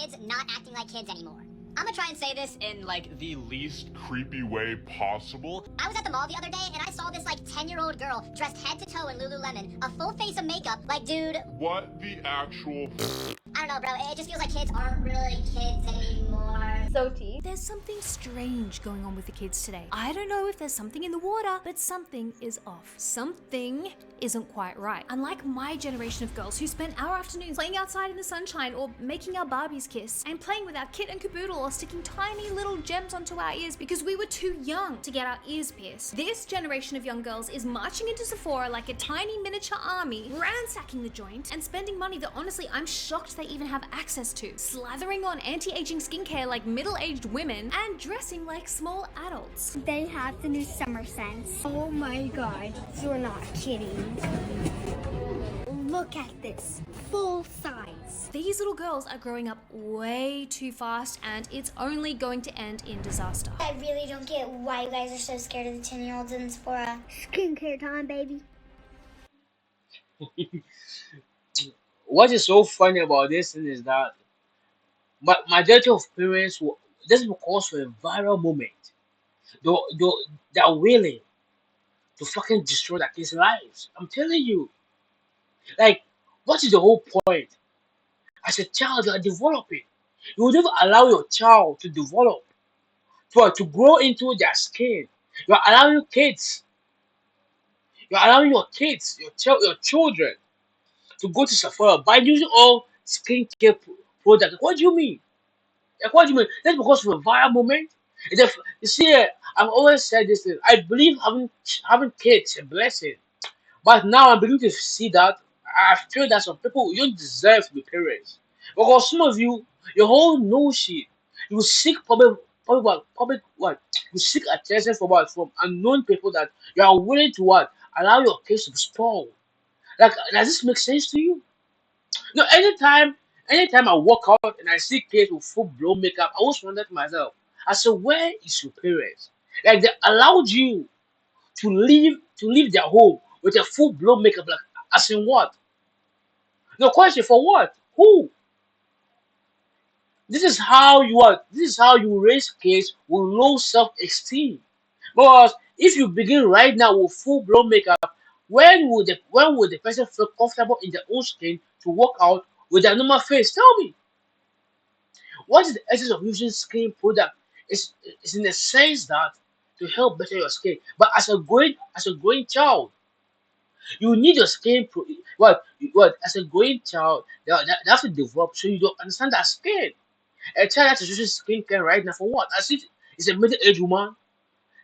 kids not acting like kids anymore. I'm gonna try and say this in like The least creepy way possible. I was at the mall the other day and I saw this like 10-year-old girl dressed head to toe in Lululemon, a full face of makeup. Like, dude, What the actual I don't know, bro. It just feels like kids aren't really kids anymore. There's something strange going on with the kids today. I don't know if there's something in the water, but something is off. Something isn't quite right. Unlike my generation of girls who spent our afternoons playing outside in the sunshine or making our Barbies kiss and playing with our kit and caboodle or sticking tiny little gems onto our ears because we were too young to get our ears pierced. This generation of young girls is marching into Sephora like a tiny miniature army, ransacking the joint and spending money that honestly I'm shocked they even have access to. Slathering on anti-aging skincare like middle-aged women and dressing like small adults. They have the new summer scents. Oh my god, you're not kidding. Look at this, full size. These little girls are growing up way too fast and it's only going to end in disaster. I really don't get why you guys are so scared of the 10-year-olds in Sephora. Skincare time, baby. What is so funny about this thing is that majority of parents will just because for a viral moment, they're willing to fucking destroy their kids' lives. I'm telling you. Like, what is the whole point? As a child, you are developing. You will never allow your child to develop, to grow into their skin. You are allowing kids, you are allowing your kids, your children to go to Sephora by using all skincare products. What do you mean? Like, what do you mean? That's because of a viral moment. You see, I've always said this thing. I believe having kids is a blessing. But now I'm beginning to see that I feel that some people you don't deserve to be parents. Because some of you, your whole notion, you seek public what? You seek attention from what? From unknown people that you are willing to what? Allow your kids to be spoiled. Like, does this make sense to you? No, anytime I walk out and I see kids with full blown makeup, I always wonder to myself, I said, where is your parents? Like, they allowed you to leave their home with a full blown makeup, like, as in what? No question, for what? Who? This is how you are. This is how you raise kids with low self-esteem. Because if you begin right now with full blown makeup, when would the person feel comfortable in their own skin to walk out with their normal face? Tell me. What is the essence of using skin product? It's in the sense that to help better your skin. But as a growing child, you need your skin. What as a growing child, they have to develop so you don't understand that skin. A child that is using skincare right now for what? As if it's a middle-aged woman.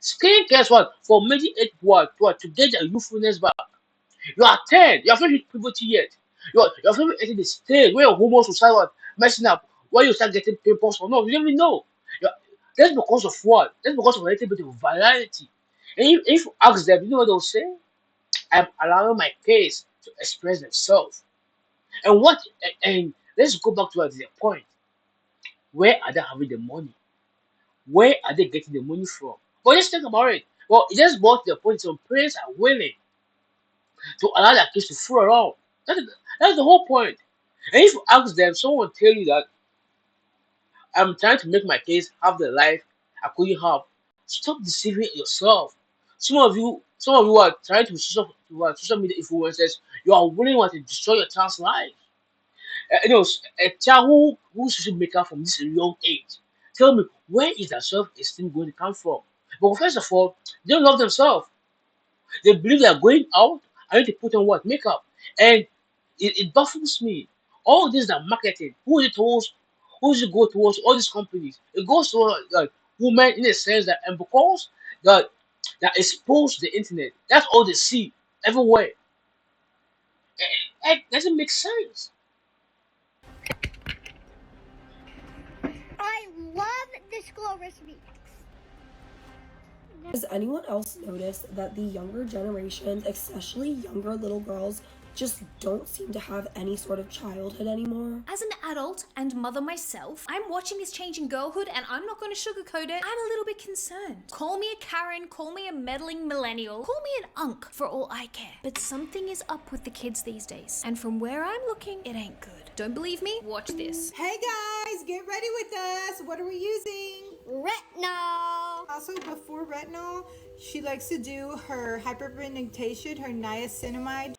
Skincare is what? For middle-aged what? To get their youthfulness back. You are 10. You haven't hit puberty yet. You haven't entered the stage where your hormones will start what? Messing up. Where you start getting pimples or no. You don't even know. You That's because of what? That's because of a little bit of variety. And if you ask them, you know what they'll say? I'm allowing my kids to express themselves. And let's go back to the point. Where are they having the money? Where are they getting the money from? Well, just think about it. Well, it just brought to the point some parents are willing to allow their kids to fool around. That is, that's the whole point. And if you ask them, someone will tell you that I'm trying to make my kids have the life I couldn't have. Stop deceiving yourself. Some of you are trying to be social media influencers. You are willing to destroy your child's life. A child who should make up from this young age. Tell me, where is their self-esteem going to come from? But first of all, they don't love themselves. They believe they are going out. I need to put on what makeup, and it baffles me. All this that marketing. Who is it towards? Who is it go towards? All these companies. It goes to women in a sense that, and because that exposed to the internet, that's all they see everywhere. It doesn't make sense. I love this glow recipe. Has anyone else noticed that the younger generations, especially younger little girls, just don't seem to have any sort of childhood anymore? As an adult and mother myself, I'm watching this change in girlhood and I'm not going to sugarcoat it. I'm a little bit concerned. Call me a Karen, call me a meddling millennial, call me an unk for all I care. But something is up with the kids these days. And from where I'm looking, it ain't good. Don't believe me? Watch this. Hey guys, Get ready with us. What are we using? Retinol. Also, before retinol, she likes to do her hyperpigmentation, her niacinamide.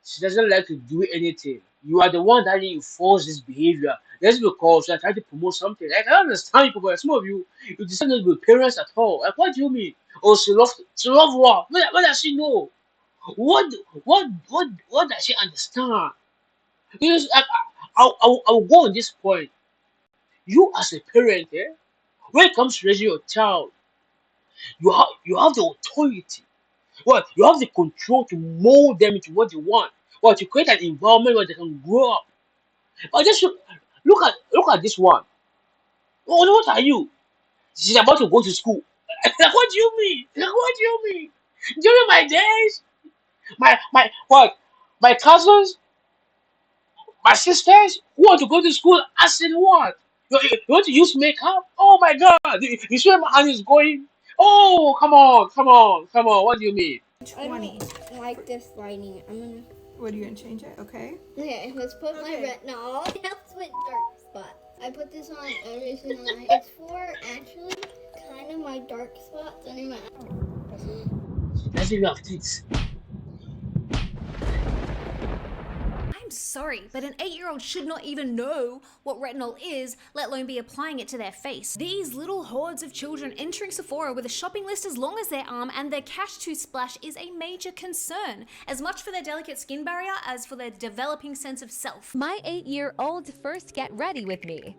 She doesn't like to do anything. You are the one that you force this behavior. That's because you are trying to promote something. Like, I don't understand you, but some of you, you decide not to be parents at all. Like, what do you mean? Oh, she love what? What does she know? What, what does she understand? Because I'll go on this point. You as a parent, when it comes to raising your child, you have the authority. What you have the control to mold them into what you want. What to create an environment where they can grow up. But just look at this one. Oh, what are you? She's about to go to school. Like, what do you mean? Like, what do you mean? During my days, what? My cousins, my sisters who want to go to school. I said what? You want to use makeup? Oh my God! You see where my hand is going? Oh, come on, come on, come on. What do you mean? 20. I don't like this lighting. I'm gonna. What are you gonna change it? Okay. Okay, let's put my Okay. retinol. It helps with dark spots. I put this on every single night. It's for actually kind of my dark spots under my eyes. Doesn't even have teeth. I'm sorry, but an 8-year-old should not even know what retinol is, let alone be applying it to their face. These little hordes of children entering Sephora with a shopping list as long as their arm and their cash to splash is a major concern, as much for their delicate skin barrier as for their developing sense of self. My 8-year-old first get ready with me.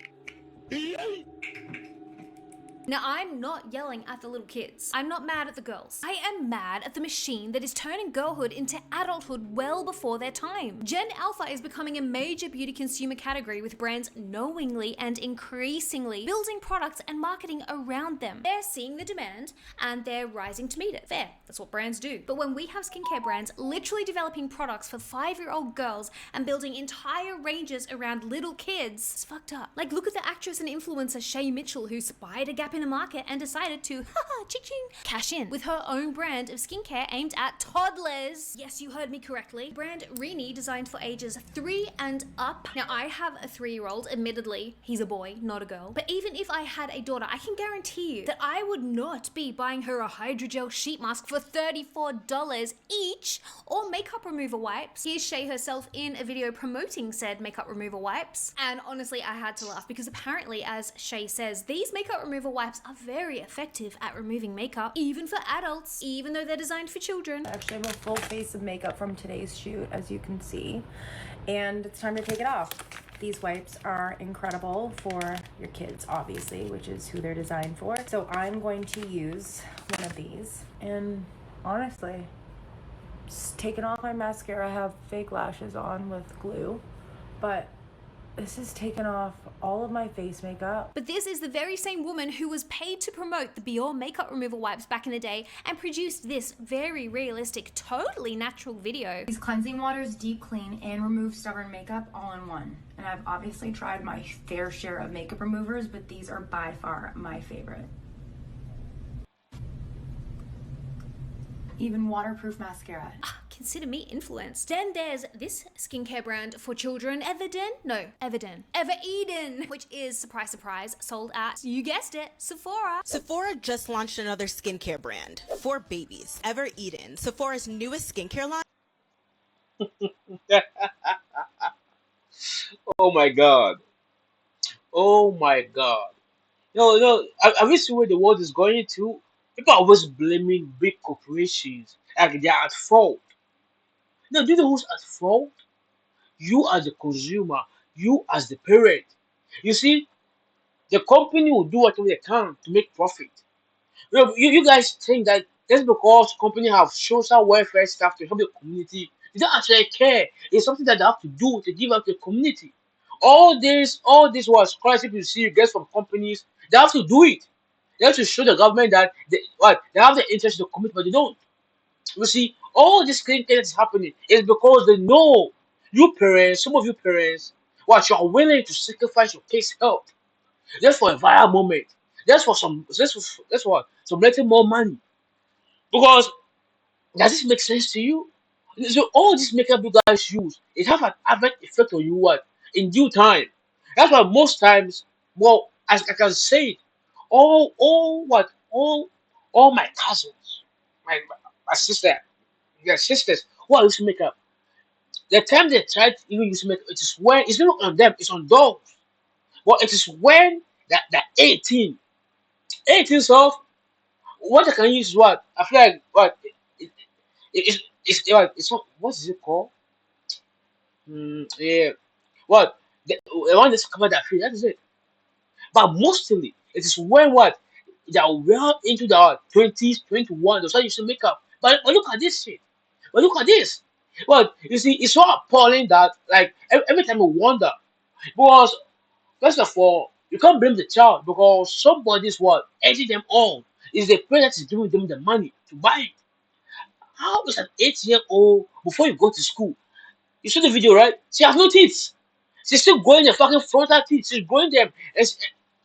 Now, I'm not yelling at the little kids. I'm not mad at the girls. I am mad at the machine that is turning girlhood into adulthood well before their time. Gen Alpha is becoming a major beauty consumer category with brands knowingly and increasingly building products and marketing around them. They're seeing the demand and they're rising to meet it. Fair, that's what brands do. But when we have skincare brands literally developing products for 5-year-old girls and building entire ranges around little kids, it's fucked up. Like, look at the actress and influencer Shay Mitchell, who spied a gap in the market and decided to, ching, cash in with her own brand of skincare aimed at toddlers. Yes, you heard me correctly. Brand Rini, designed for ages 3 and up. Now, I have a 3-year-old, admittedly, he's a boy, not a girl. But even if I had a daughter, I can guarantee you that I would not be buying her a hydrogel sheet mask for $34 each or makeup remover wipes. Here's Shay herself in a video promoting said makeup remover wipes. And honestly, I had to laugh because apparently, as Shay says, these makeup remover wipes are very effective at removing makeup, even for adults, even though they're designed for children. Actually, I have a full face of makeup from today's shoot, as you can see, and it's time to take it off. These wipes are incredible for your kids, obviously, which is who they're designed for. So I'm going to use one of these, and honestly, just taking off my mascara. I have fake lashes on with glue, but this has taken off all of my face makeup. But this is the very same woman who was paid to promote the Biore makeup removal wipes back in the day and produced this very realistic, totally natural video. These cleansing waters deep clean and remove stubborn makeup all in one. And I've obviously tried my fair share of makeup removers, but these are by far my favorite. Even waterproof mascara. Consider me influenced. Then there's this skincare brand for children, Everden? No, Everden. Evereden, which is, surprise, surprise, sold at, you guessed it, Sephora. Sephora just launched another skincare brand for babies, Ever Eden, Sephora's newest skincare line. Oh my God. Oh my God. No. Have you seen where the world is going to? People are always blaming big corporations like they are at fault. No, do you know who's at fault? You as the consumer, you as the parent. You see, the company will do whatever they can to make profit. You guys think that just because company have social welfare staff to help the community, they don't actually care. It's something that they have to do to give up to the community. All this was scholarship you see you get from companies, they have to do it. They have to show the government that they have the interest in the community, but they don't. You see, all this thing that is happening is because they know you parents, some of you parents, what you are willing to sacrifice your kids' health just for a viral moment, just for some little more money. Because does this make sense to you? So all this makeup you guys use, it have an adverse effect on you what in due time. That's why most times Well, as I can say it, all my cousins, my sister, their sisters who are used to make up. The time they try to even use makeup, it is when it's not on them, it's on those. Well, it is when that 18, 18 so what I can use is what I feel like what it's what is it called? Yeah, what the one that's covered that face, that is it. But mostly it is when what they are well into the 20s, 21, they start using makeup. But look at this shit. But look at this. Well, you see, it's so appalling that like every time I wonder because first of all, you can't blame the child because somebody's what edging them on is the parent that is giving them the money to buy it. How is an 8-year-old before you go to school? You saw the video, right? She has no teeth. She's still growing the fucking frontal teeth. She's growing them. And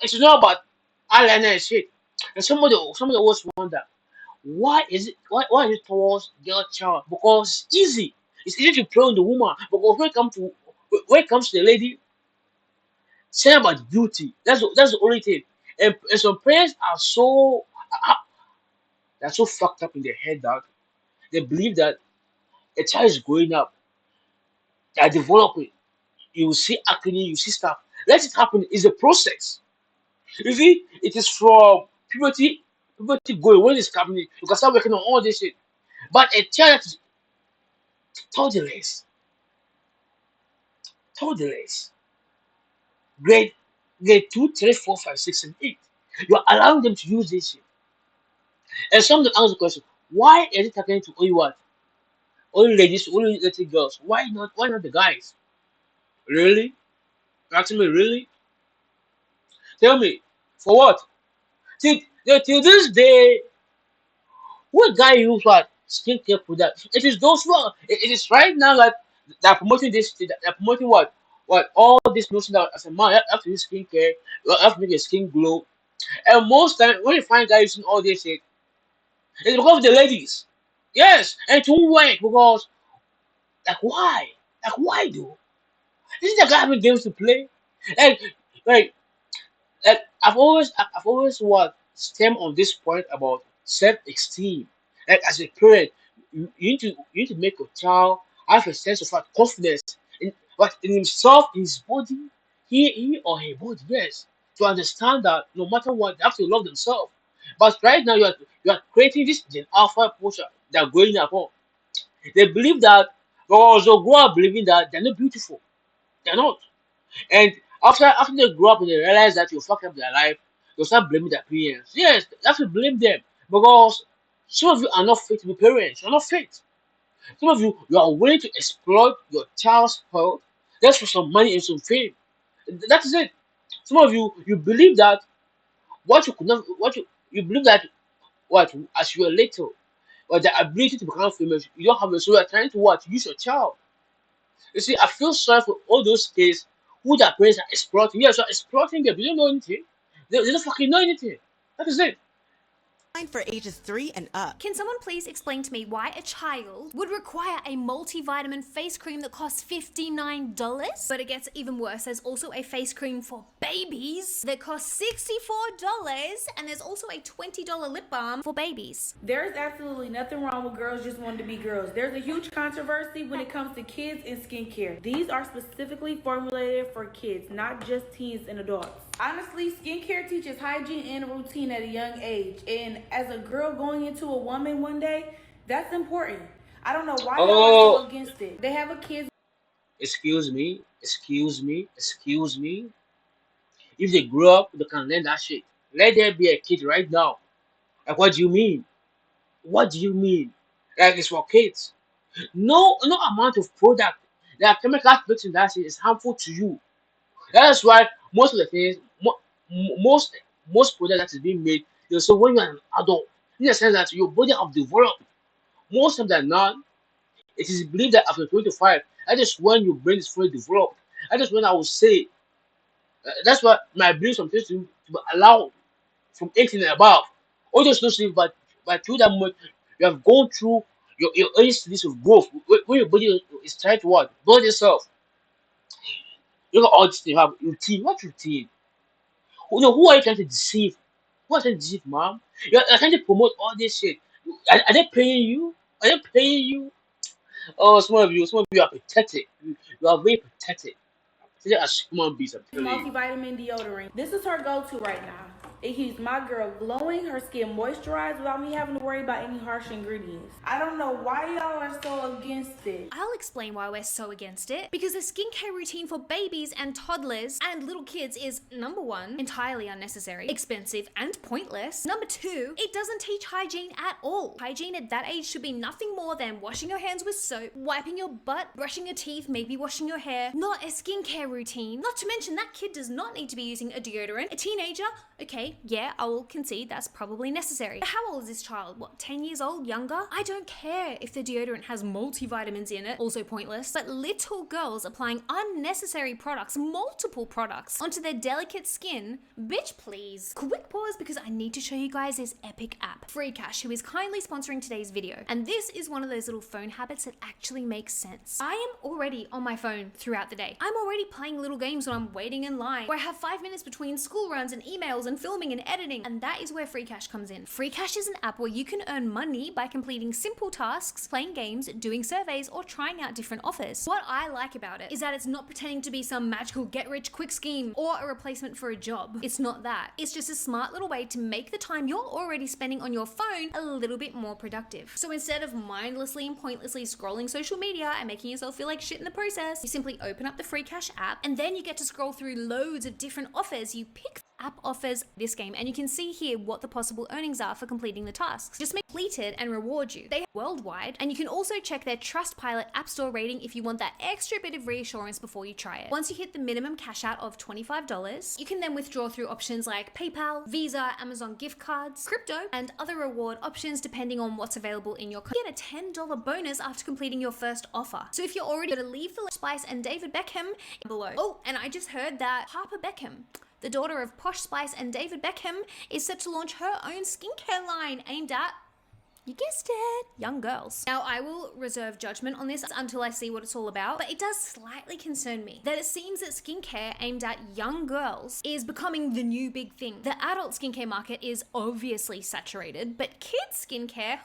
she's not about eyeliner and shit. And somebody always wonder why is it towards girl child? Because it's easy. It's easy to play on the woman. Because when it comes to the lady, say about beauty. That's the only thing. And some parents are they're so fucked up in their head that they believe that a child is growing up, they're developing. You will see acne, you see stuff. Let it happen. It's a process. You see, it is from puberty going when it's happening. You can start working on all this shit. But a child that is toddlers, toddlers, grade grade 2, 3, 4, 5, 6, and 8. You're allowing them to use this shit. And some of them ask the question, why is it happening to only what? Only ladies, only little girls. Why not the guys? Really? You're asking me really? Tell me, for what? Till this day, what guy use what skincare product? It is those who are, it is right now like they're promoting this they're promoting what all this notion that as a man you have to use skincare, you have to make your skin glow. And most time when you find guys using all this shit, it's because of the ladies. Yes, and it won't work because like why? Like why do? This is the guy having games to play. Like like like I've always what stem on this point about self-esteem. Like as a parent, you need to make your child have a sense of what confidence in himself, in his body, he or her body, yes. To understand that no matter what, they have to love themselves. But right now you are creating this Gen Alpha culture that are growing up on. They believe that they also grow up believing that they're not beautiful. They're not. And after they grow up and they realize that you fuck up their life, they'll start blaming their parents. Yes, you have to blame them because some of you are not fit to be parents. You're not fit. Some of you are willing to exploit your child's health just for some money and some fame. That is it. Some of you believe that what you could not what you believe that what as you are little or the ability to become famous you don't have it, so you are trying to what use your child. You see, I feel sorry for all those kids who their parents are exploiting. Yes, you're exploiting them. You don't know anything. They don't fucking know anything. That is it. For ages 3 and up. Can someone please explain to me why a child would require a multivitamin face cream that costs $59? But it gets even worse. There's also a face cream for babies that costs $64, and there's also a $20 lip balm for babies. There's absolutely nothing wrong with girls just wanting to be girls. There's a huge controversy when it comes to kids and skincare. These are specifically formulated for kids, not just teens and adults. Honestly, skincare teaches hygiene and a routine at a young age. And as a girl going into a woman one day, that's important. I don't know why y'all are so against it. They have a kid. Excuse me. If they grow up, they can learn that shit. Let there be a kid right now. Like, what do you mean? What do you mean? Like, it's for kids. No amount of product that are chemical mixed in that shit is harmful to you. That's why most of the things, most product that is being made, they say when you're an adult, in the sense that your body have developed. Most of them not. It is believed that after 25, that is when your brain is fully developed. That is when I would say, that's what my belief sometimes to be allowed from 18 and above. All those no sleep, but through that moment, you have gone through your early stages of growth, when your body is trying to what? Build itself. Look at all this thing you have routine. What routine? Who are you trying to deceive? Who are you trying to deceive, mom? You're trying to promote all this shit. Are they paying you? Are they paying you? Oh, some of you are pathetic. You are very pathetic. Pathetic as human beings, I'm telling you. Multivitamin deodorant. This is her go-to right now. It keeps my girl glowing, her skin moisturized without me having to worry about any harsh ingredients. I don't know why y'all are so against it. I'll explain why we're so against it. Because the skincare routine for babies and toddlers and little kids is, number one, entirely unnecessary, expensive, and pointless. Number two, it doesn't teach hygiene at all. Hygiene at that age should be nothing more than washing your hands with soap, wiping your butt, brushing your teeth, maybe washing your hair, not a skincare routine. Not to mention that kid does not need to be using a deodorant. A teenager, okay, yeah, I will concede that's probably necessary. But how old is this child? What, 10 years old? Younger? I don't care if the deodorant has multivitamins in it, also pointless. But little girls applying unnecessary products, multiple products, onto their delicate skin, bitch please. Quick pause because I need to show you guys this epic app. FreeCash, who is kindly sponsoring today's video. And this is one of those little phone habits that actually makes sense. I am already on my phone throughout the day. I'm already playing little games when I'm waiting in line, where I have 5 minutes between school runs and emails and filming and editing, and that is where FreeCash comes in. FreeCash is an app where you can earn money by completing simple tasks, playing games, doing surveys, or trying out different offers. What I like about it is that it's not pretending to be some magical get-rich-quick scheme or a replacement for a job. It's not that. It's just a smart little way to make the time you're already spending on your phone a little bit more productive. So instead of mindlessly and pointlessly scrolling social media and making yourself feel like shit in the process, you simply open up the FreeCash app, and then you get to scroll through loads of different offers. You pick app offers this game, and you can see here what the possible earnings are for completing the tasks. Just complete it and reward you. They are worldwide, and you can also check their Trustpilot App Store rating if you want that extra bit of reassurance before you try it. Once you hit the minimum cash out of $25, you can then withdraw through options like PayPal, Visa, Amazon gift cards, crypto, and other reward options depending on what's available in your country. Get a $10 bonus after completing your first offer. So if you're already going to leave the Spice and David Beckham below. Oh, and I just heard that Harper Beckham, the daughter of Posh Spice and David Beckham, is set to launch her own skincare line aimed at, you guessed it, young girls. Now, I will reserve judgment on this until I see what it's all about, but it does slightly concern me that it seems that skincare aimed at young girls is becoming the new big thing. The adult skincare market is obviously saturated, but kids skincare,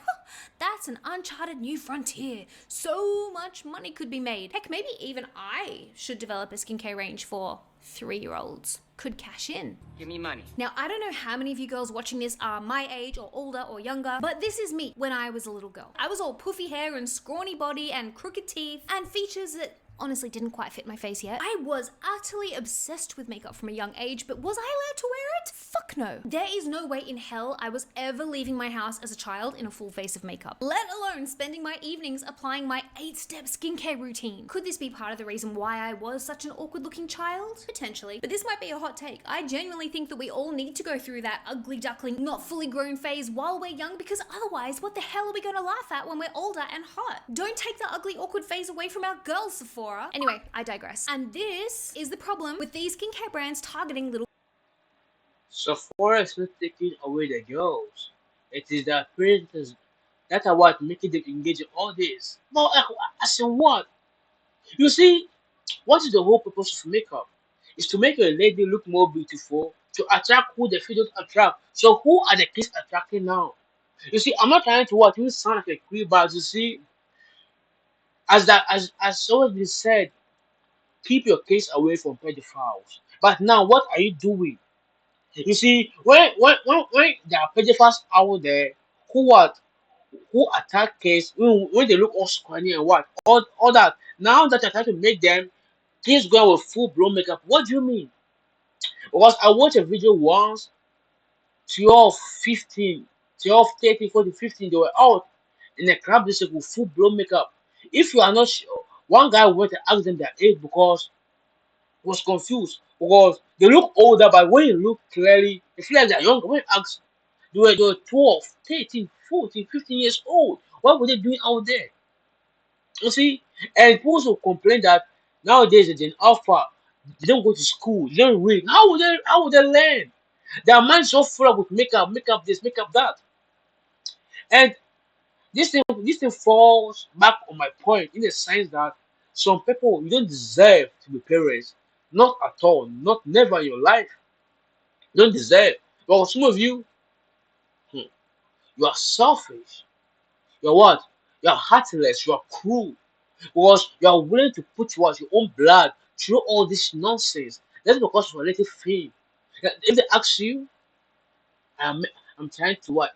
that's an uncharted new frontier. So much money could be made. Heck, maybe even I should develop a skincare range for 3-year-olds. Could cash in. Give me money. Now, I don't know how many of you girls watching this are my age or older or younger, but this is me when I was a little girl. I was all puffy hair and scrawny body and crooked teeth and features that honestly didn't quite fit my face yet. I was utterly obsessed with makeup from a young age, but was I allowed to wear it? Fuck no. There is no way in hell I was ever leaving my house as a child in a full face of makeup, let alone spending my evenings applying my 8-step skincare routine. Could this be part of the reason why I was such an awkward looking child? Potentially, but this might be a hot take. I genuinely think that we all need to go through that ugly duckling, not fully grown phase while we're young, because otherwise, what the hell are we gonna laugh at when we're older and hot? Don't take the ugly, awkward phase away from our girls, Sephora. Anyway, I digress. And this is the problem with these skincare brands targeting little. Sephora is not taking away the girls. It is the parents that are what making them engage in all this. But as in what? You see, what is the whole purpose of makeup? Is to make a lady look more beautiful, to attract who the females attract. So who are the kids attracting now? You see, I'm not trying to what you sound like a queer, but you see, as always been said, keep your kids away from pedophiles. But now, what are you doing? You see, when there are pedophiles out there who attack kids, when they look all scrawny and what all that. Now that you're trying to make them kids go out with full blown makeup, what do you mean? Because I watched a video once, 12, 15, 12, 13, 14, 15, they were out in a club district with full blown makeup. If you are not sure, one guy went to ask them their age because he was confused because they look older, but when you look clearly, they feel like they're younger. When you ask, they were 12, 13, 14, 15 years old. What were they doing out there? You see? And people also complain that nowadays they're in alpha, they don't go to school, they don't read. How would they learn? Their mind's so full up with makeup this, makeup that. And this thing falls back on my point in the sense that some people you don't deserve to be parents, not at all, not never in your life. You don't deserve. But some of you, hmm, you are selfish. You're what? You're heartless. You're cruel. Because you're willing to put what your own blood through all this nonsense. That's because of relative fame. If they ask you, I'm I'm trying to what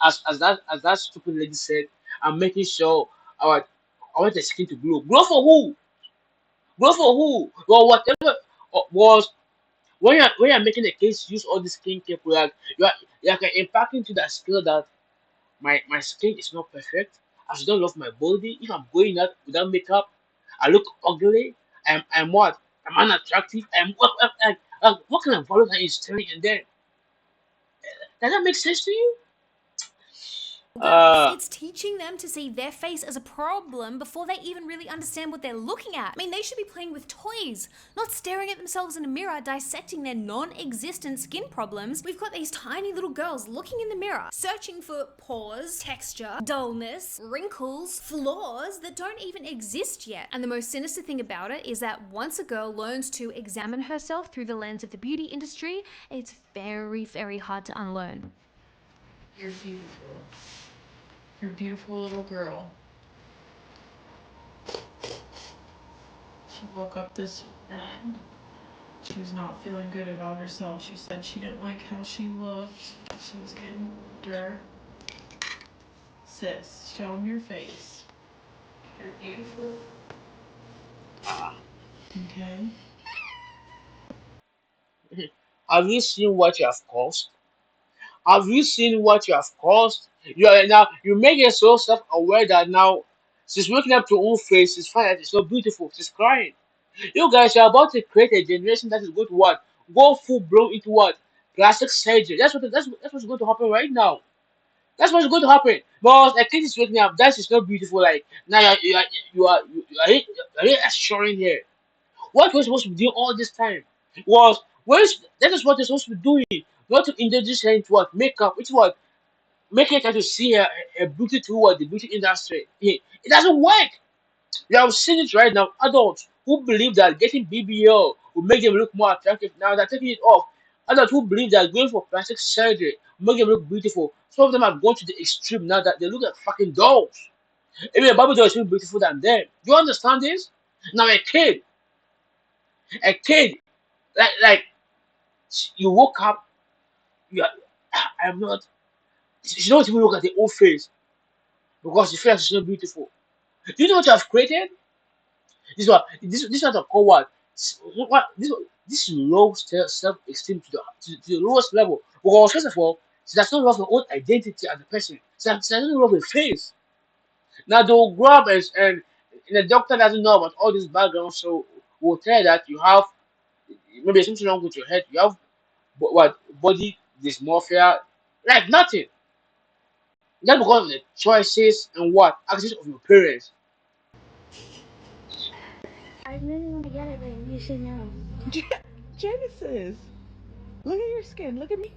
as that stupid lady said, I'm making sure I want the skin to glow. Glow for who? Glow for who? Well, whatever was when you're making a case, use all the skincare product. You're like impacting to that skill that my skin is not perfect. I should don't love my body. If I'm going out without makeup, I look ugly. I'm what? I'm unattractive. What kind of value are you instilling in there? Does that make sense to you? Girls, it's teaching them to see their face as a problem before they even really understand what they're looking at. I mean, they should be playing with toys, not staring at themselves in a mirror, dissecting their non-existent skin problems. We've got these tiny little girls looking in the mirror, searching for pores, texture, dullness, wrinkles, flaws that don't even exist yet. And the most sinister thing about it is that once a girl learns to examine herself through the lens of the beauty industry, it's very, very hard to unlearn. You're beautiful. You're a beautiful little girl. She woke up this morning. She was not feeling good about herself. She said she didn't like how she looked. She was getting older. Sis, show them your face. You're beautiful. Okay. Have you seen what you have caused? Have you seen what you have caused? You are now you make yourself self-aware that now she's waking up to her own face, she's fine, it's so beautiful, she's crying. You guys are about to create a generation that is going to what? Go full blown into what? Plastic surgery. That's what's going to happen right now. That's what's going to happen. But a kid is waking up, that is not beautiful. Like now you are assuring here. What we're supposed to be doing all this time was that is what you're supposed to be doing. Not to introduce her into what makeup, it's what making her to see her beauty through what the beauty industry. It doesn't work. We have seen it right now. Adults who believe that getting BBL will make them look more attractive now they're taking it off. Adults who believe that going for plastic surgery will make them look beautiful. Some of them have gone to the extreme now that they look like fucking dolls. Even a Barbie doll is even beautiful than them. Do you understand this? Now a kid, like you woke up, you are, I'm not. She don't even look at the old face because she feels like she's not beautiful. Do you know what you have created? This is what I call what? What this is low self esteem to the lowest level. Because first of all, she does not love her own identity as a person. She doesn't love her face. Now they'll grow up and the doctor doesn't know about all this background, so will tell you that you have maybe there's something wrong with your head. You have what body dysmorphia, like nothing. That's because of the choices and what actions of your parents. I really want to get it, but you should know. Genesis, look at your skin. Look at me.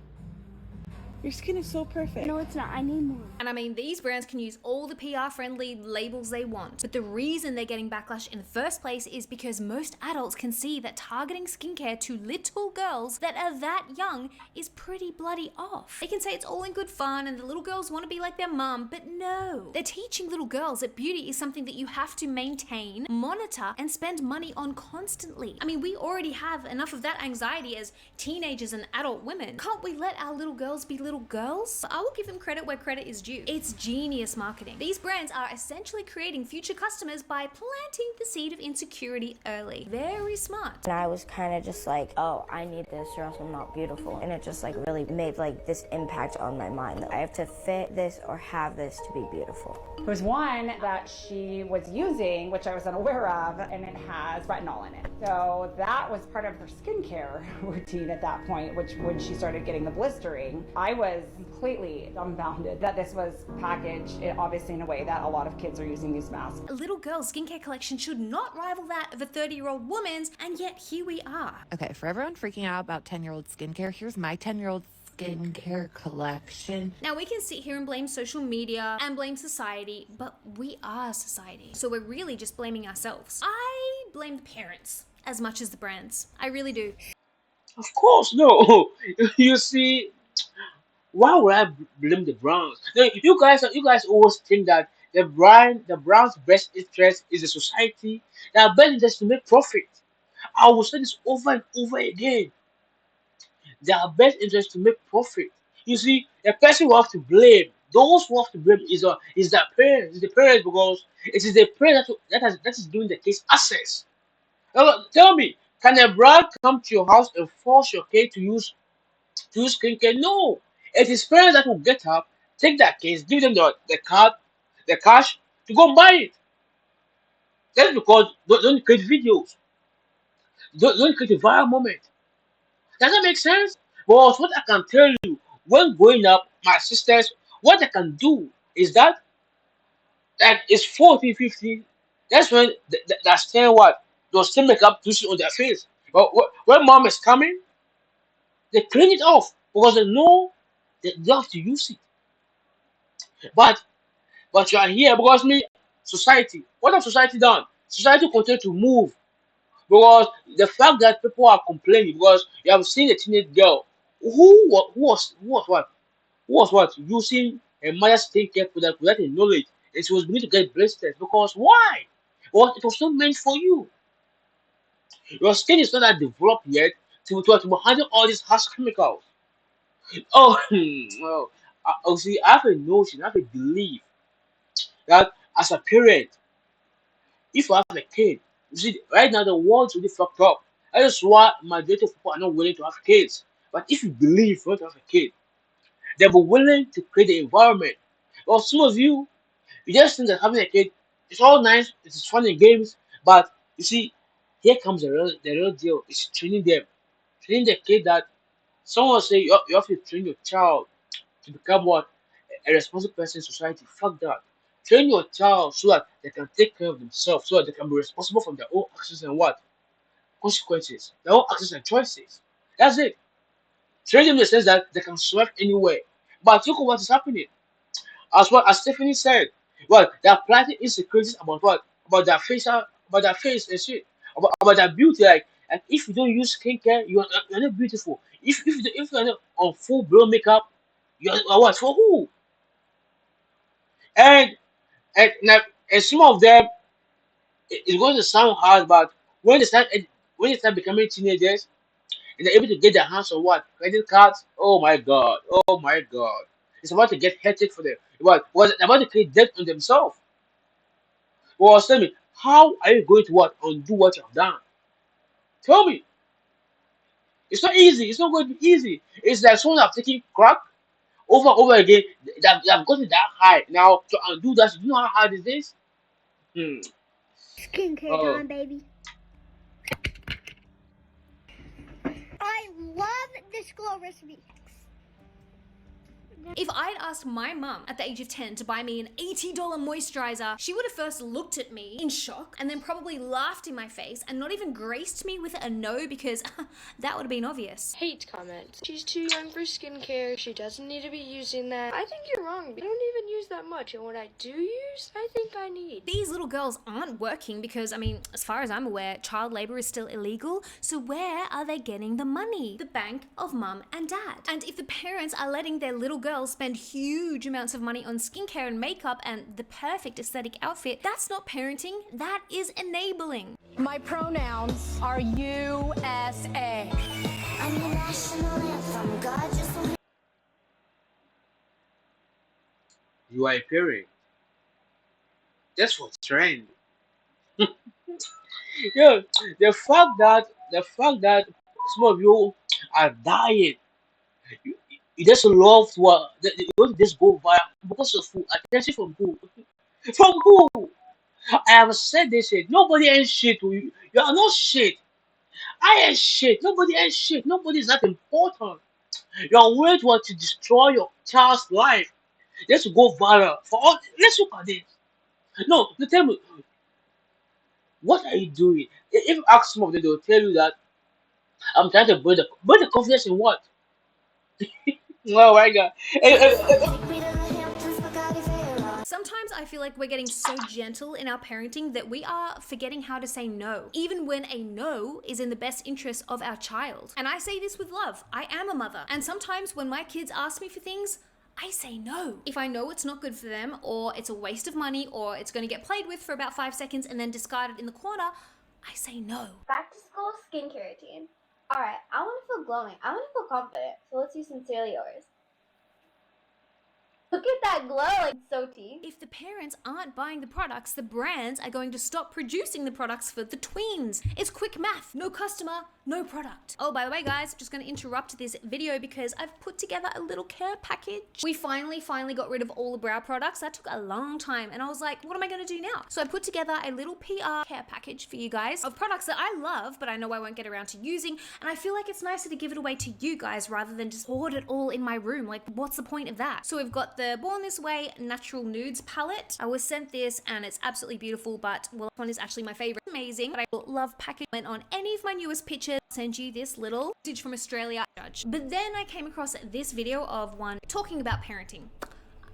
Your skin is so perfect. No, it's not. I need more. And I mean, these brands can use all the PR-friendly labels they want. But the reason they're getting backlash in the first place is because most adults can see that targeting skincare to little girls that are that young is pretty bloody off. They can say it's all in good fun and the little girls want to be like their mom, but no. They're teaching little girls that beauty is something that you have to maintain, monitor, and spend money on constantly. I mean, we already have enough of that anxiety as teenagers and adult women. Can't we let our little girls be little girls? I will give them credit where credit is due. It's genius marketing. These brands are essentially creating future customers by planting the seed of insecurity early. Very smart. And I was kind of just like, oh, I need this or else I'm not beautiful. And it just like really made like this impact on my mind that I have to fit this or have this to be beautiful. There was one that she was using, which I was unaware of, and it has retinol in it. So that was part of her skincare routine at that point, which when she started getting the blistering, I was completely dumbfounded that this was packaged, obviously in a way that a lot of kids are using these masks. A little girl's skincare collection should not rival that of a 30-year-old woman's, and yet here we are. Okay, for everyone freaking out about 10-year-old skincare, here's my 10-year-old skincare collection. Now we can sit here and blame social media and blame society, but we are society. So we're really just blaming ourselves. I blame the parents as much as the brands. I really do. Of course, no. You see, why would I blame the Browns? No, you guys always think that the Browns' best interest is the society. Their best interest is to make profit. I will say this over and over again. Their best interest to make profit. You see, the person who have to blame, those who have to blame is their parents, is the parents because it is the parents that is doing the case access. Now, tell me, can a bride come to your house and force your kid to use skincare? No. It is parents that will get up, take that case, give them the card, the cash to go and buy it. That's because don't create videos. Don't create a viral moment. Does that make sense? But what I can tell you, when growing up, my sisters, what I can do is that it's 40, 50. That's when that's saying what? They'll still make up to on their face. But when mom is coming, they clean it off because they know they have to use it. But you are here because me, society. What has society done? Society continue to move because the fact that people are complaining because you have seen a teenage girl who was what using a mother's skincare product without a knowledge, and she was beginning to get blisters because why? Well, it was not meant for you. Your skin is not that developed yet to handle all these harsh chemicals. Oh, well, see, I have a notion, I have a belief that as a parent, if you have a kid, you see, right now the world's really fucked up. That is why majority of people are not willing to have kids. But if you believe you want to have a kid, they'll be willing to create the environment. Well, some of you just think that having a kid is all nice, it's fun and games, but you see, here comes the real deal. It's training them, training the kid that someone say you have to train your child to become what a responsible person in society. Fuck that. Train your child so that they can take care of themselves, so that they can be responsible for their own actions and what consequences, their own actions and choices. That's it. Train them in the sense that they can survive anywhere. But look at what is happening. As Stephanie said, well, they are planting insecurities about what? About their face and shit. About their beauty. Like if you don't use skincare, you're not beautiful. If you're not on full blown makeup, you're what? For who? And now and some of them it's going to sound hard, but when they start becoming teenagers and they're able to get their hands on what? Credit cards? Oh my god. Oh my god. It's about to get hectic for them. What was about to create debt on themselves. Well, tell me, how are you going to what undo what you have done? Tell me. It's not easy. It's not going to be easy. It's like someone have taken crack over and over again. They have gotten that high. Now to undo that, you know how hard it is? Hmm. Skincare Oh. time, baby. I love this glow recipe. If I'd asked my mum at the age of 10 to buy me an $80 moisturizer, she would have first looked at me in shock and then probably laughed in my face and not even graced me with a no because that would have been obvious. Hate comment. She's too young for skincare. She doesn't need to be using that. I think you're wrong. I don't even use that much, and what I do use, I think I need. These little girls aren't working because, I mean, as far as I'm aware, child labor is still illegal. So where are they getting the money? The bank of mum and dad. And if the parents are letting their little girls spend huge amounts of money on skincare and makeup and the perfect aesthetic outfit, that's not parenting, that is enabling. My pronouns are USA. I'm the national anthem. God just You are a parent. That's what's trend. Yeah, the fact that some of you are dying. You, you just love you want to just go viral because of who? Attention from who? From who? I have said this shit. Nobody ain't shit. You are not shit. I ain't shit. Nobody ain't shit. Nobody is that important. You are willing to destroy your child's life just to go viral. For all, let's look at this. No, you tell me, what are you doing? If you ask some of them, they will tell you that I'm trying to build the confidence in what? Oh my god. Sometimes I feel like we're getting so gentle in our parenting that we are forgetting how to say no, even when a no is in the best interest of our child. And I say this with love. I am a mother. And sometimes when my kids ask me for things, I say no. If I know it's not good for them, or it's a waste of money, or it's going to get played with for about 5 seconds and then discarded in the corner, I say no. Back to school skincare routine. Alright, I want to feel glowing. I want to feel confident. So let's use Sincerely Yours. Look at that glow, like so tea. If the parents aren't buying the products, the brands are going to stop producing the products for the tweens. It's quick math. No customer, no product. Oh, by the way, guys, just going to interrupt this video because I've put together a little care package. We finally got rid of all the brow products. That took a long time, and I was like, what am I going to do now? So I put together a little PR care package for you guys of products that I love, but I know I won't get around to using, and I feel like it's nicer to give it away to you guys rather than just hoard it all in my room. Like, what's the point of that? So we've got the Born This Way Natural Nudes palette. I was sent this and it's absolutely beautiful, but well, this one is actually my favorite. Amazing, but I love packaging. Went on any of my newest pictures, send you this little message from Australia judge. But then I came across this video of one talking about parenting.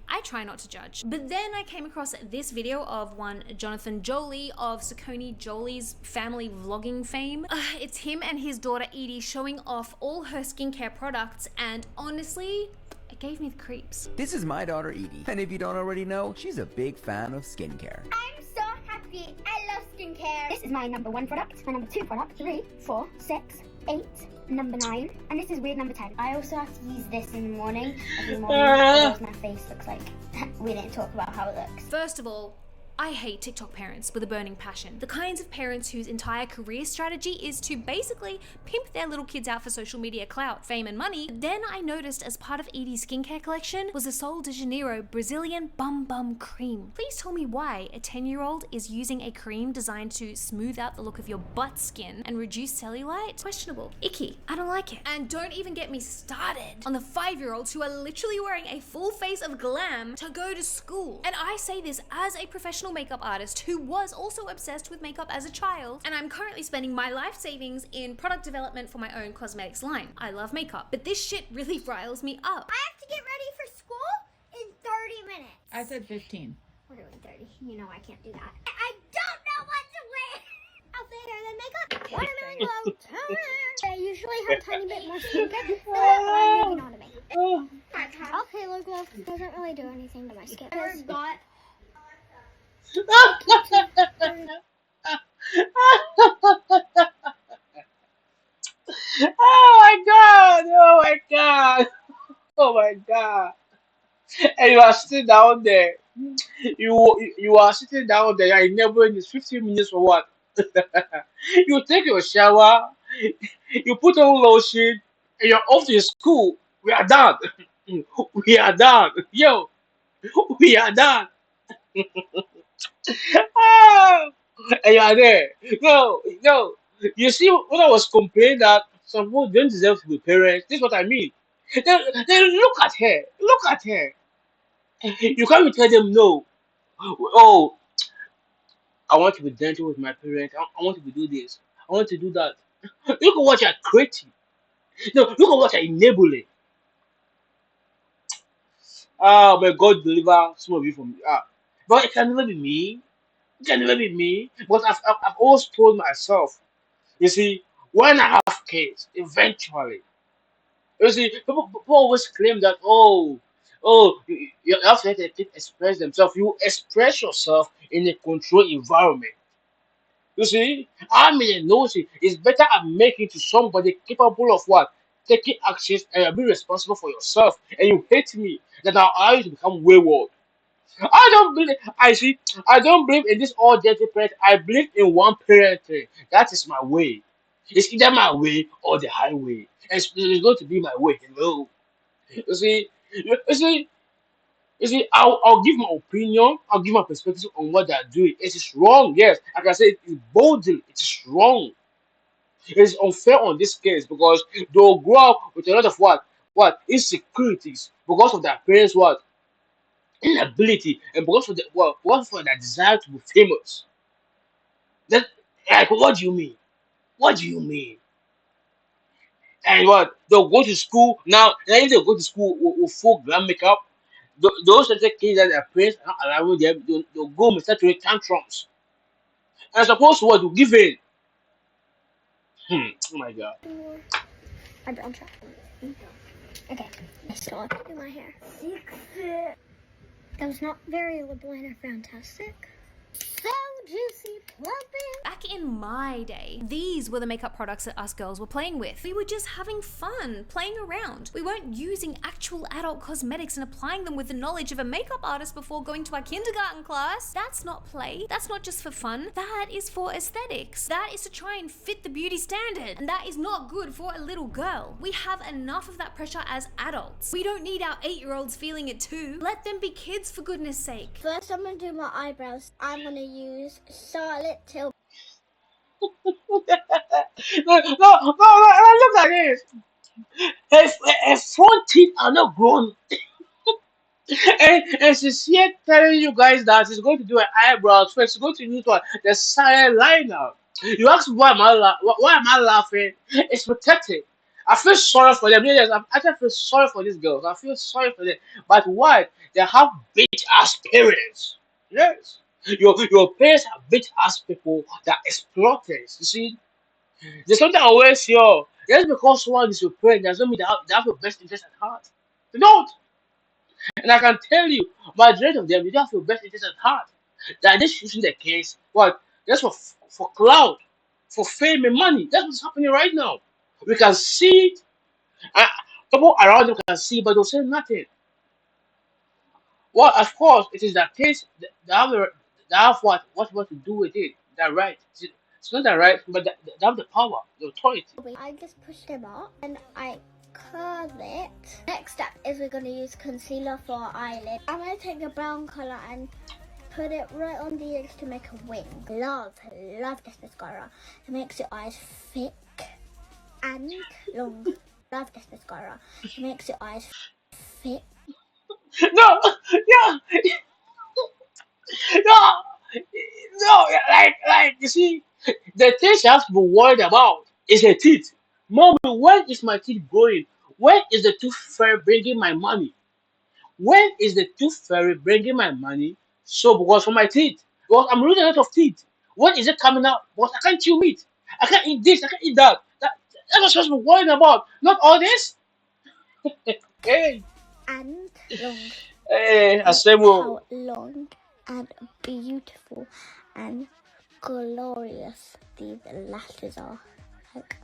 I try not to judge. But then I came across this video of one Jonathan Jolie of Saucony Jolie's family vlogging fame. It's him and his daughter Edie showing off all her skincare products, and honestly, it gave me the creeps. This is my daughter Edie, and if you don't already know, she's a big fan of skincare. I'm so happy. I love skincare. This is my number 1 product, my number 2 product, 3, 4, 6, 8, number 9, and this is weird number 10. I also have to use this in the morning, every morning, otherwise my face looks like we didn't talk about how it looks. First of all, I hate TikTok parents with a burning passion. The kinds of parents whose entire career strategy is to basically pimp their little kids out for social media clout, fame, and money. Then I noticed as part of Edie's skincare collection was a Sol de Janeiro Brazilian Bum Bum Cream. Please tell me why a 10-year-old is using a cream designed to smooth out the look of your butt skin and reduce cellulite? Questionable. Icky. I don't like it. And don't even get me started on the 5-year-olds who are literally wearing a full face of glam to go to school. And I say this as a professional makeup artist who was also obsessed with makeup as a child, and I'm currently spending my life savings in product development for my own cosmetics line. I love makeup, but this shit really riles me up. I have to get ready for school in 30 minutes. I said 15. We're doing 30. You know I can't do that. I don't know what to wear. Outfit and then makeup. Watermelon glow. I usually have a tiny bit more skincare, but I'm moving on to makeup. Okay, look, glow doesn't really do anything to my skin. I've got Oh my god! Oh my god! Oh my god! And you are sitting down there. You are sitting down there. I never in this 15 minutes for what? You take your shower, you put on lotion, and you're off to school. We are done. We are done. Yo, we are done. Ah, and you are there. No, no. You see, when I was complaining that some people don't deserve to be parents, this is what I mean. Then look at her. Look at her. You can't even tell them no. Oh, I want to be gentle with my parents. I want to do this. I want to do that. Look at what you're creating. No, look at what you're enabling. Ah, may God deliver some of you from but it can never be me. It can never be me. But I've always told myself, you see, when I have kids, eventually, you see, people always claim that, you have to let the kid express themselves. You express yourself in a controlled environment. You see, I mean, no, see, it's better I'm making to somebody capable of what? Taking actions and be responsible for yourself. And you hate me that now I used to become wayward. I don't believe in this all gentle parent. I believe in one parenting. That is my way. It's either my way or the highway. And it's going to be my way. Hello. You see, I'll give my opinion, I'll give my perspective on what they're doing. It is wrong, yes. Like I said, it's boldly, it is wrong. It is unfair on this case because they'll grow up with a lot of insecurities because of their parents inability and because of their desire to be famous. That like what do you mean? What do you mean? And they'll go to school now. If they go to school with full glam makeup, those little kids that their parents are not allowing them, they'll go and start doing tantrums. And supposed to what to give in. Oh my god. I don't try. Okay, so I do my hair. That was not very LeBlanc or fantastic. So juicy, plumping. Back in my day, these were the makeup products that us girls were playing with. We were just having fun, playing around. We weren't using actual adult cosmetics and applying them with the knowledge of a makeup artist before going to our kindergarten class. That's not play. That's not just for fun. That is for aesthetics. That is to try and fit the beauty standard. And that is not good for a little girl. We have enough of that pressure as adults. We don't need our 8-year-olds feeling it too. Let them be kids for goodness sake. First, I'm gonna do my eyebrows. I'm gonna use Charlotte Tilbury. No, look at this. Her front teeth are not grown. And she's here telling you guys that she's going to do her eyebrows first. She's going to use what the silent liner. You ask why am why am I laughing? It's protected. I feel sorry for them. Yes, I actually feel sorry for these girls. I feel sorry for them. But why? They have bitch ass parents. Yes. Your parents are bitch ass people that exploiters. You see? There's something I always hear. Just because someone is your parent doesn't mean they have your best interest at heart. They don't. And I can tell you, majority of them, they don't have your best interest at heart. That this isn't the case. What? Just for clout, for fame and money. That's what's happening right now. We can see it. Uh, People around them can see, but they'll say nothing. Well, of course, it is that case. They have what to do with it. That right. It's not that right, but they have the power, the authority. I just pushed them up and I curve it. Next step is we're going to use concealer for our eyelid. I'm going to take the brown colour and put it right on the edge to make a wing. Love this mascara. It makes your eyes thick and long. Love this mascara. It makes your eyes thick. No, yeah, no, no, like you see, the thing she has to be worried about is her teeth. Mommy, when is my teeth growing? When is the tooth fairy bringing my money? When is the tooth fairy bringing my money? So because for my teeth, because I'm losing a lot of teeth. When is it coming out? Because I can't chew meat. I can't eat this. I can't eat that. That's what she's worried about. Not all this. Hey. And long. Hey, Asemo. How long and beautiful and glorious these lashes are. Like,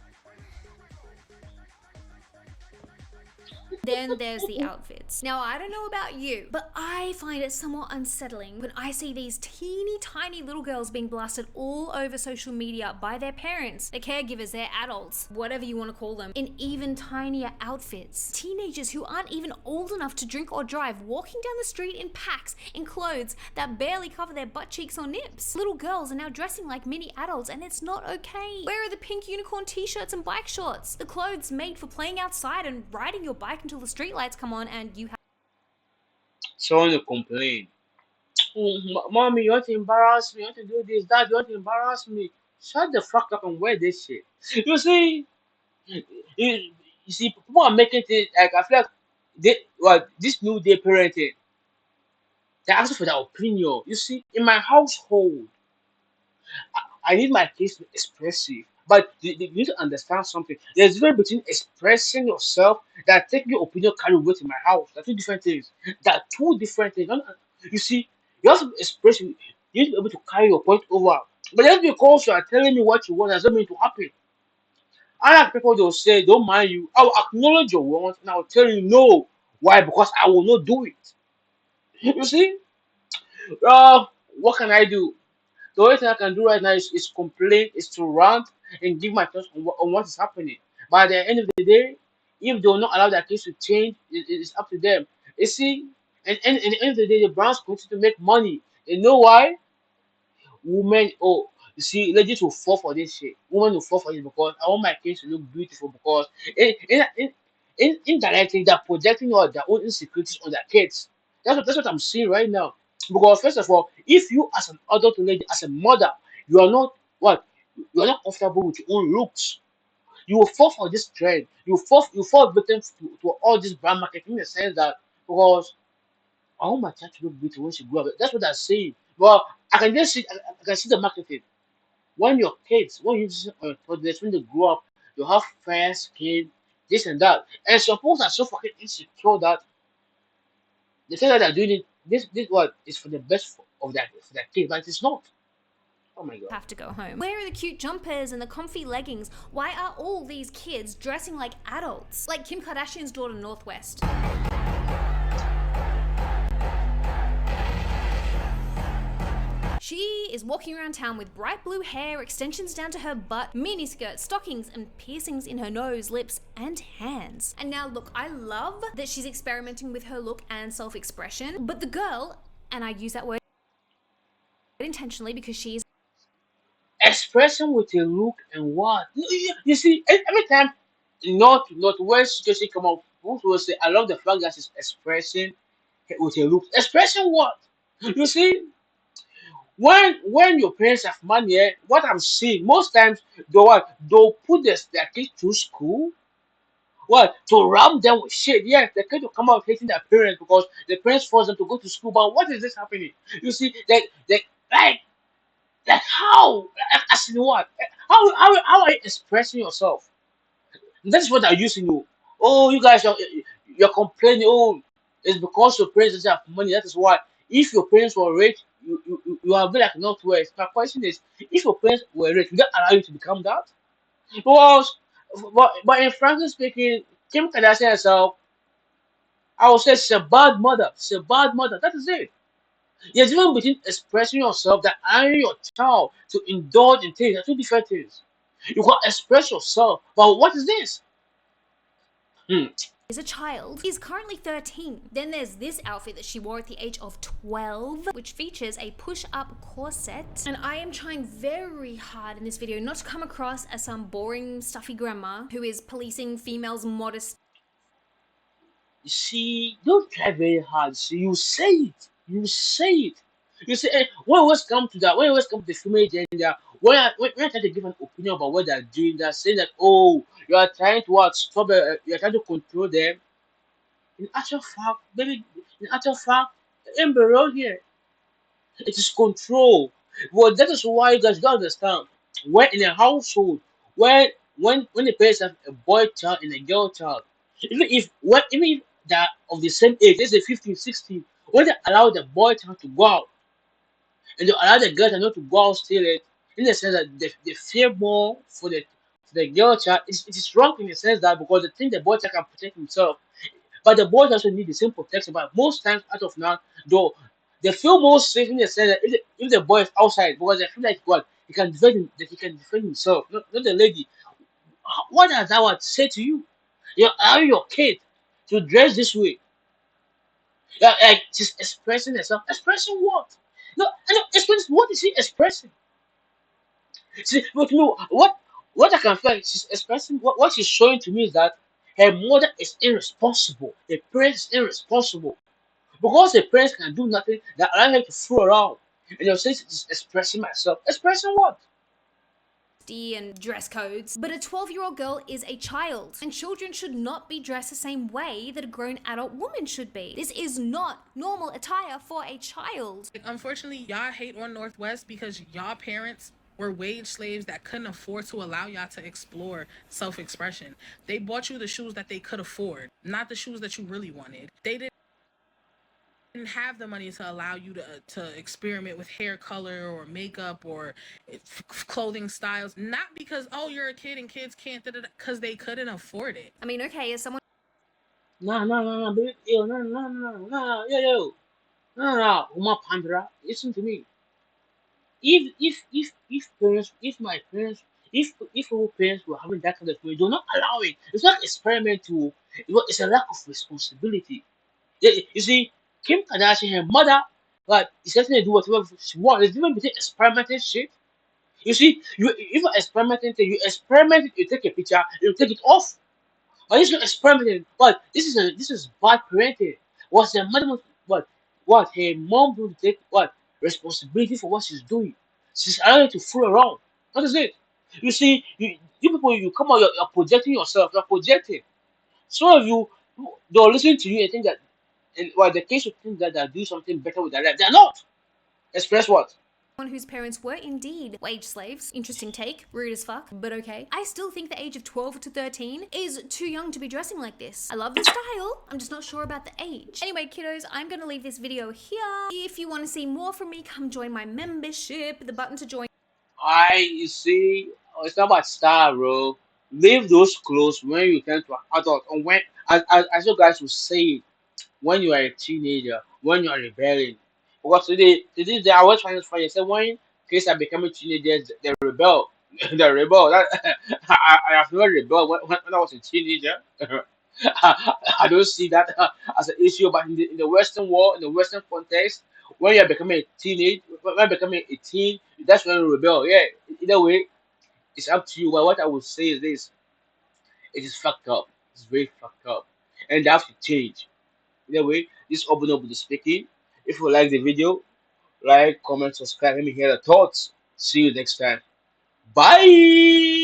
Then there's the outfits. Now, I don't know about you, but I find it somewhat unsettling when I see these teeny tiny little girls being blasted all over social media by their parents, their caregivers, their adults, whatever you want to call them, in even tinier outfits. Teenagers who aren't even old enough to drink or drive, walking down the street in packs, in clothes that barely cover their butt cheeks or nips. Little girls are now dressing like mini adults, and it's not okay. Where are the pink unicorn t-shirts and bike shorts? The clothes made for playing outside and riding your bike until the streetlights come on and you have Someone to complain. Oh, mommy, you want to embarrass me? You want to do this, that? You want to embarrass me? Shut the fuck up and wear this shit. You see, you, you see, people are making things like I feel like this new day parenting. They're asking for their opinion. You see, in my household, I need my kids to be expressive. But you need to understand something. There's a difference between expressing yourself that taking your opinion carry weight in my house. They're two different things. They're two different things. You see, you have to express, you need to be able to carry your point over. But just because you are telling me what you want doesn't mean to happen. I like people they'll say, don't mind you. I will acknowledge your want and I will tell you no. Why? Because I will not do it. You see? What can I do? The only thing I can do right now is complain, is to rant and give my thoughts on what is happening. But at the end of the day, if they will not allow their kids to change, it's up to them. You see, and at the end of the day, the brands continue to make money. You know why? Women, oh, you see, ladies will fall for this shit. Women will fall for it because I want my kids to look beautiful because indirectly they're projecting all their own insecurities on their kids. That's what I'm seeing right now. Because first of all, if you as an adult lady, as a mother, you are not what you are not comfortable with your own looks, you will fall for this trend. You fall victim to all this brand marketing in the sense that because I want my child to look beautiful when she grow up. That's what I'm saying. Well, I can just see, I can see the marketing. When your kids, when you toddlers, when they grow up, you have fair skin, this and that. And suppose are so fucking insecure that they say that they're doing it. This what is for the best of their kid, but it's not. Oh my god. Have to go home. Where are the cute jumpers and the comfy leggings? Why are all these kids dressing like adults? Like Kim Kardashian's daughter, Northwest. She is walking around town with bright blue hair, extensions down to her butt, miniskirts, stockings, and piercings in her nose, lips, and hands. And now look, I love that she's experimenting with her look and self-expression, but the girl, and I use that word intentionally because she is Expression with a look and what? You see, every time Northwest Josie come up, most will say, I love the fact that she's expressing with a look. Expression what? You see, when your parents have money, what I'm seeing most times they'll put their kids to school. What to ram them with shit? Yes, the kids will come out hating their parents because the parents force them to go to school. But what is this happening? You see, like like how? As in what? How are you expressing yourself? That's what I'm using you. Oh, you guys you're complaining. Oh, it's because your parents doesn't have money. That is why. If your parents were rich, you are very like Northwest. My question is, if your parents were rich, would that allow you to become that? Because, but in frankly speaking, Kim Kardashian herself, I would say she's a bad mother. She's a bad mother. That is it. There's even between expressing yourself that allowing your child to indulge in things are two different things. You can express yourself, but what is this? is a child, is currently 13. Then there's this outfit that she wore at the age of 12, which features a push-up corset. And I am trying very hard in this video not to come across as some boring, stuffy grandma who is policing females' modesty. You see, don't try very hard. See, you say it. You say it. You say, when always come to that, when always come to the female gender, when you're trying to give an opinion about what they're doing, they're saying that, oh, you are trying to what, stop, you're trying to control them. In actual fact, baby, in actual fact, embryo here. It is control. Well, that is why you guys don't understand. When in a household, when the parents have a boy child and a girl child, even if they're of the same age, let's say 15, 16, when they allow the boy child to go out and they allow the girl child not to go out still, in the sense that they fear more for the girl child, it is wrong in the sense that because they think the boy child can protect himself, but the boys also need the same protection. But most times, out of now, though, they feel more safe in the sense that if the boy is outside, because they feel like what that he can defend himself, not the lady. What does that want to say to you? You're allowing your kid to dress this way. Yeah, like she's expressing herself. Expressing what? No, I know. Expressing what is she expressing? See, but no, what I can feel like she's expressing, what she's showing to me is that her mother is irresponsible. The parents is irresponsible. Because the parents can do nothing, they allow her to fool around. And you're saying she's expressing myself. Expressing what? And dress codes, but a 12-year-old girl is a child, and children should not be dressed the same way that a grown adult woman should be. This is not normal attire for a child. Unfortunately, y'all hate on Northwest because y'all parents were wage slaves that couldn't afford to allow y'all to explore self-expression. They bought you the shoes that they could afford, not the shoes that you really wanted. They didn't have the money to allow you to experiment with hair color or makeup or clothing styles, not because, oh, you're a kid and kids can't, because they couldn't afford it. I mean, okay, as someone No, baby. Yo, no, yo. No, Uma Pandra, listen to me. If parents, if my parents, if our parents were having that kind of way, do not allow it. It's not experimental. It's a lack of responsibility. You see, Kim Kardashian, her mother, like, is letting her do whatever she wants. There's even between experimenting shit. You see, if you're experimenting, you experiment it, you take a picture, you take it off. But this is not experimenting. But this is bad parenting. What's the mother what her mom will take responsibility for what she's doing. She's allowed to fool around. What is it? You see, you people, you come out, you're projecting yourself. You're projecting. Some of you, they'll listen to you and think that And well, the kids would think that they'll do something better with their life. They're not. Express what? One whose parents were indeed wage slaves. Interesting take, rude as fuck, but okay. I still think the age of 12 to 13 is too young to be dressing like this. I love the style, I'm just not sure about the age. Anyway, kiddos, I'm gonna leave this video here. If you want to see more from me, come join my membership. The button to join. You see, it's not about style, bro. Leave those clothes when you turn to an adult, and when, as you guys will say, when you are a teenager, when you are rebelling. Because today I was trying to find. I said when kids are becoming teenagers, they rebel. They rebel. I have never rebelled when I was a teenager. I don't see that as an issue, but in the Western world, in the Western context, when you're becoming a teenage, when you're becoming a teen, that's when you rebel. Yeah, either way, it's up to you. But what I would say is this: it is fucked up. It's very fucked up, and they have to change. Either way, this open up with the speaking. If you like the video, like, comment, subscribe. Let me hear the thoughts. See you next time. Bye.